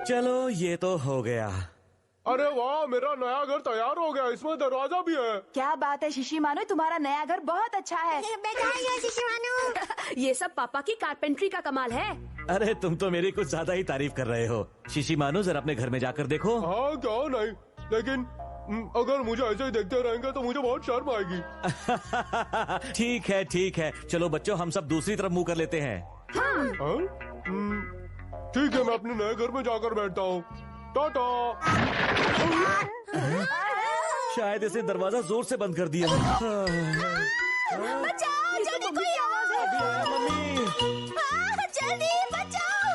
चलो ये तो हो गया। अरे वाह, मेरा नया घर तैयार हो गया, इसमें दरवाजा भी है। क्या बात है शिशिमानु, तुम्हारा नया घर बहुत अच्छा है। ये सब पापा की कारपेंट्री का कमाल है। अरे तुम तो मेरी कुछ ज्यादा ही तारीफ कर रहे हो। शिशिमानु जरा अपने घर में जाकर देखो। हाँ क्यों नहीं, लेकिन अगर मुझे ऐसे ही देखते रहेंगे तो मुझे बहुत शर्म आएगी। ठीक है, चलो बच्चों हम सब दूसरी तरफ मुंह कर लेते हैं। हाँ? ठीक है, मैं अपने नए घर में जाकर बैठता हूँ। टाटा। शायद इसने दरवाजा जोर से बंद कर दिया। बचाओ, जल्दी कोई आवाज है। मम्मी, जल्दी बचाओ।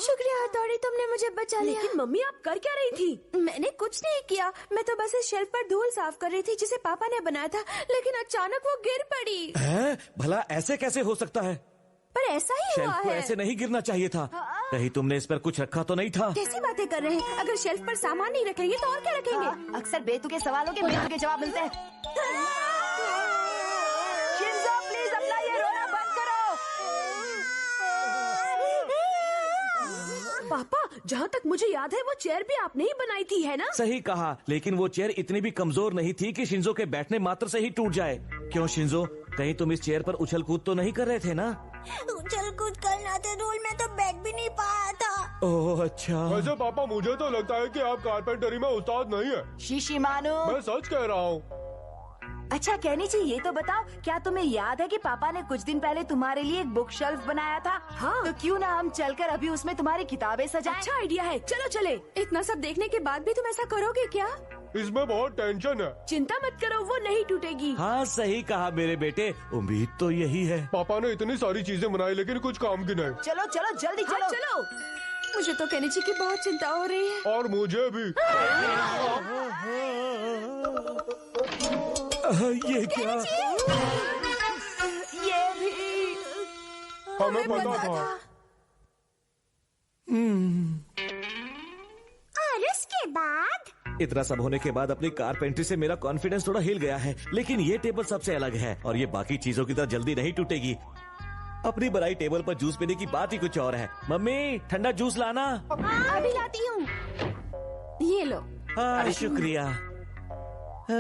शुक्रिया हथौड़ी, तुमने मुझे बचा लिया। लेकिन मम्मी आप कर क्या रही थी? मैंने कुछ नहीं किया, मैं तो बस इस शेल्फ पर धूल साफ कर रही थी जिसे पापा ने बनाया था, लेकिन अचानक वो गिर पड़ी। है? भला ऐसे कैसे हो सकता है? पर ऐसा ही हुआ शेल्फ को है। ऐसे नहीं गिरना चाहिए था। कहीं तुमने इस पर कुछ रखा तो नहीं था? कैसी बातें कर रहे हैं? अगर शेल्फ पर सामान नहीं रखेंगे तो और क्या रखेंगे? अक्सर बेतुके सवालों के बेतुके जवाब मिलते हैं। शिंजो प्लीज अपना ये रोना बंद करो। पापा, जहाँ तक मुझे याद है वो चेयर भी आपने ही बनाई थी, है ना? सही कहा, लेकिन वो चेयर इतनी भी कमजोर नहीं थी कि शिंजो के बैठने मात्र से ही टूट जाए। क्यों शिंजो, कहीं तुम इस चेयर पर उछल कूद तो नहीं कर रहे थे ना? उछल कूद करना था रोल में तो बैठ भी नहीं पाया था। ओह अच्छा। वैसे पापा मुझे तो लगता है कि आप कारपेंटरी में उस्ताद नहीं है। शिशिमानु, मैं सच कह रहा हूँ। अच्छा कहनी ये तो बताओ, क्या तुम्हें याद है कि पापा ने कुछ दिन पहले तुम्हारे लिए एक बुक शेल्फ बनाया था? हाँ। तो क्यों ना हम चलकर अभी उसमें तुम्हारी किताबें सजाएं? अच्छा आइडिया है, चलो चले। इतना सब देखने के बाद भी तुम ऐसा करोगे क्या? इसमें बहुत टेंशन है। चिंता मत करो, वो नहीं टूटेगी। हाँ सही कहा मेरे बेटे, उम्मीद तो यही है। पापा ने इतनी सारी चीजें बनाई लेकिन कुछ काम की नहीं। चलो चलो जल्दी हाँ, चलो। चलो। मुझे तो केनिची की बहुत चिंता हो रही है। और मुझे भी। ये क्या? ये भी हमें पता था। और उसके बाद इतना सब होने के बाद अपनी कारपेंट्री से मेरा कॉन्फिडेंस थोड़ा हिल गया है, लेकिन ये टेबल सबसे अलग है और ये बाकी चीजों की तरह जल्दी नहीं टूटेगी। अपनी बनाई टेबल पर जूस पीने की बात ही कुछ और है। मम्मी ठंडा जूस लाना। अभी लाती हूँ। ये लो। हाँ शुक्रिया। ये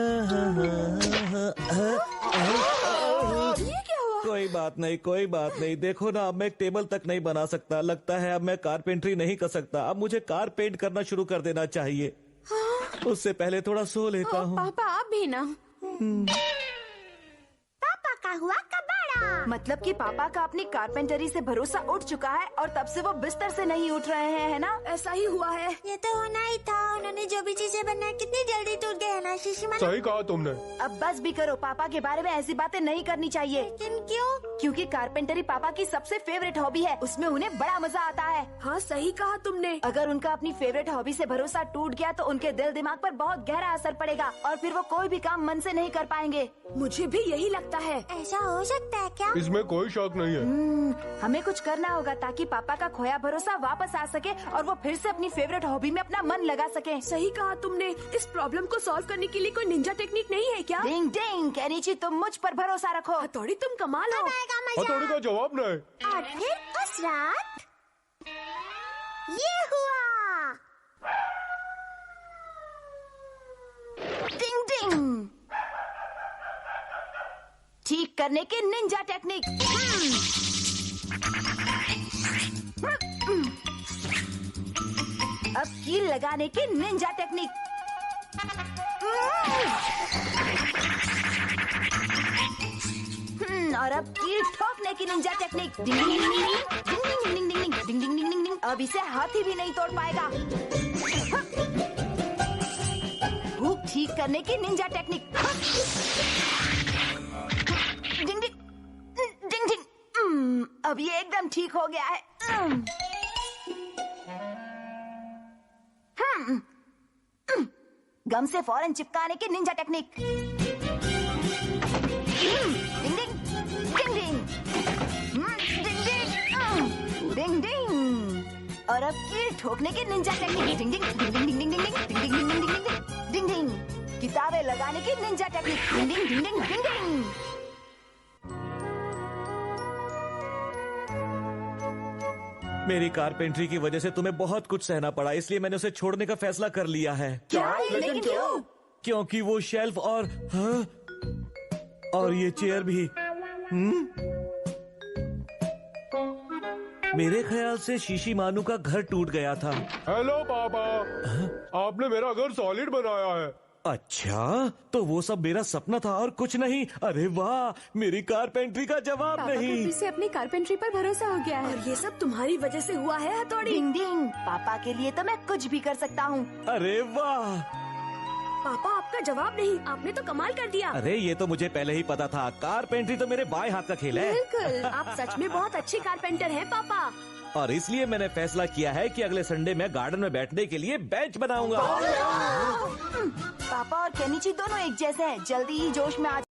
क्या हुआ? कोई बात नहीं, देखो ना अब मैं एक टेबल तक नहीं बना सकता। लगता है अब मैं कारपेंट्री नहीं कर सकता। अब मुझे कार पेंट करना शुरू कर देना चाहिए। उससे पहले थोड़ा सो लेता हूँ। पापा आप भी ना। पापा का हुआ कबाड़ा। मतलब कि पापा का अपनी कारपेंटरी से भरोसा उठ चुका है और तब से वो बिस्तर से नहीं उठ रहे हैं, है ना? ऐसा ही हुआ है। ये तो होना ही था। उन्होंने जो भी चीजें बनाई कितनी जल्दी टूट गए ना शिशिमानु। सही कहा तुमने। अब बस भी करो, पापा के बारे में ऐसी बातें नहीं करनी चाहिए। लेकिन क्यों? क्योंकि कारपेंटरी पापा की सबसे फेवरेट हॉबी है, उसमें उन्हें बड़ा मजा आता है। हाँ सही कहा तुमने। अगर उनका अपनी फेवरेट हॉबी से भरोसा टूट गया तो उनके दिल दिमाग पर बहुत गहरा असर पड़ेगा और फिर वो कोई भी काम मन से नहीं कर पाएंगे। मुझे भी यही लगता है। ऐसा हो सकता है क्या? इसमें कोई शक नहीं है। हमें कुछ करना होगा ताकि पापा का खोया भरोसा वापस आ सके और वो फिर से अपनी फेवरेट हॉबी में अपना मन लगा सके। सही कहा तुमने। इस प्रॉब्लम को सॉल्व करने के लिए कोई निंजा टेक्निक नहीं है क्या? डिंग डिंग, केनिची तुम मुझ पर भरोसा रखो। हथौड़ी तुम कमाल हो। हथौड़ी का जवाब नहीं। और फिर उस रात ये हुआ। डिंग डिंग, ठीक करने की निंजा टेक्निक। अब कील लगाने की निंजा टेक्निक। और अब कील ठोकने की निंजा टेक्निक। डिंग डिंग डिंग डिंग डिंग डिंग डिंग डिंग डिंग डिंग डिंग डिंग। अब इसे हाथी भी नहीं तोड़ पाएगा। भूख ठीक करने की निंजा टेक्निक। डिंग डिंग डिंग डिंग। अब ये एकदम ठीक हो गया है। गम से फौरन चिपकाने की निंजा टेक्निक। डिंग डिंग डिंग डिंग डिंग डिंग। और अब कील ठोकने की निंजा टेक्निक। डिंग डिंग डिंग डिंग डिंग डिंग डिंग डिंग डिंग डिंग डिंग डिंग डिंग डिंग। किताबें लगाने की निंजा टेक्निक। डिंग डिंग डिंग डिंग डिंग डिंग। मेरी कारपेंट्री की वजह से तुम्हें बहुत कुछ सहना पड़ा, इसलिए मैंने उसे छोड़ने का फैसला कर लिया है। क्या? लेकिन क्यों? क्योंकि वो शेल्फ और और ये चेयर भी। मेरे ख्याल से शीशी मानू का घर टूट गया था। हेलो पापा, आपने मेरा घर सॉलिड बनाया है। अच्छा, तो वो सब मेरा सपना था और कुछ नहीं। अरे वाह, मेरी कारपेंट्री का जवाब पापा को नहीं। फिर से अपनी कारपेंट्री पर भरोसा हो गया है। और ये सब तुम्हारी वजह से हुआ है हथौड़ी। डिंग डिंग। पापा के लिए तो मैं कुछ भी कर सकता हूँ। अरे वाह, पापा आपका जवाब नहीं, आपने तो कमाल कर दिया। अरे ये तो मुझे पहले ही पता था। कारपेंट्री तो मेरे बाएं हाथ का खेल है बिल्कुल। आप सच में बहुत अच्छे कारपेंटर हैं पापा। और इसलिए मैंने फैसला किया है कि अगले संडे मैं गार्डन में बैठने के लिए बेंच बनाऊंगा। पापा और केनिची दोनों एक जैसे हैं। जल्दी ही जोश में आ